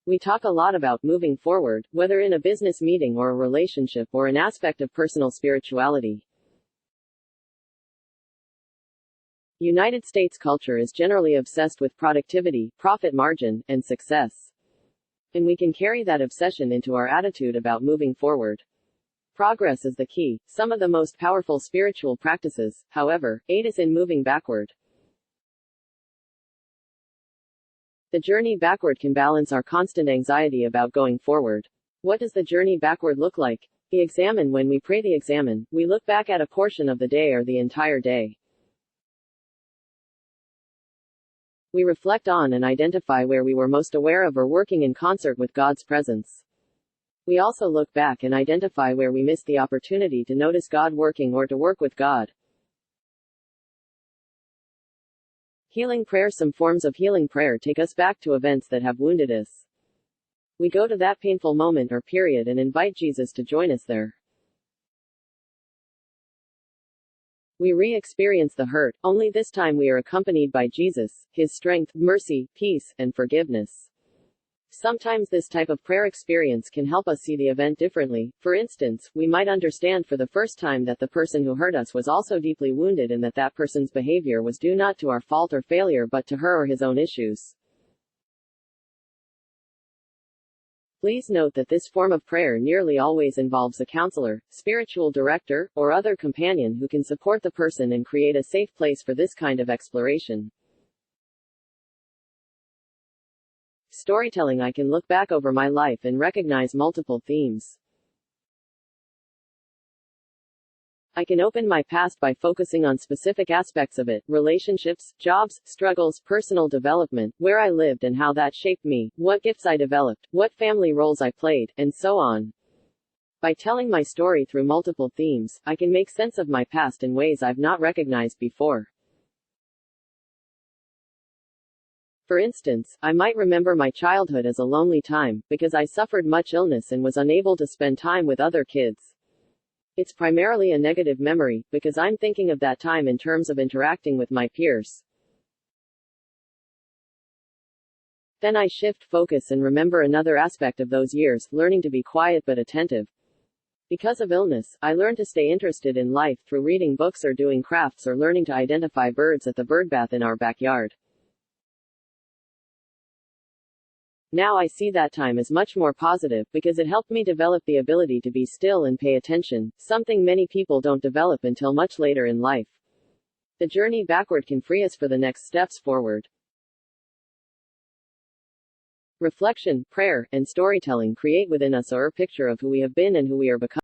We talk a lot about moving forward, whether in a business meeting or a relationship or an aspect of personal spirituality. United States culture is generally obsessed with productivity, profit margin, and success. And we can carry that obsession into our attitude about moving forward. Progress is the key. Some of the most powerful spiritual practices, however, aid us in moving backward. The journey backward can balance our constant anxiety about going forward. What does the journey backward look like? We examine. When we pray the examine, we look back at a portion of the day or the entire day. We reflect on and identify where we were most aware of or working in concert with God's presence. We also look back and identify where we missed the opportunity to notice God working or to work with God. Healing prayer. Some forms of healing prayer take us back to events that have wounded us. We go to that painful moment or period and invite Jesus to join us there. We re-experience the hurt, only this time we are accompanied by Jesus, His strength, mercy, peace, and forgiveness. Sometimes this type of prayer experience can help us see the event differently. For instance, we might understand for the first time that the person who hurt us was also deeply wounded and that that person's behavior was due not to our fault or failure but to her or his own issues. Please note that this form of prayer nearly always involves a counselor, spiritual director, or other companion who can support the person and create a safe place for this kind of exploration. Storytelling. I can look back over my life and recognize multiple themes. I can open my past by focusing on specific aspects of it: relationships, jobs, struggles, personal development, where I lived and how that shaped me, what gifts I developed, what family roles I played, and so on. By telling my story through multiple themes, I can make sense of my past in ways I've not recognized before. For instance, I might remember my childhood as a lonely time, because I suffered much illness and was unable to spend time with other kids. It's primarily a negative memory, because I'm thinking of that time in terms of interacting with my peers. Then I shift focus and remember another aspect of those years, learning to be quiet but attentive. Because of illness, I learned to stay interested in life through reading books or doing crafts or learning to identify birds at the birdbath in our backyard. Now I see that time as much more positive, because it helped me develop the ability to be still and pay attention, something many people don't develop until much later in life. The journey backward can free us for the next steps forward. Reflection, prayer, and storytelling create within us our picture of who we have been and who we are becoming.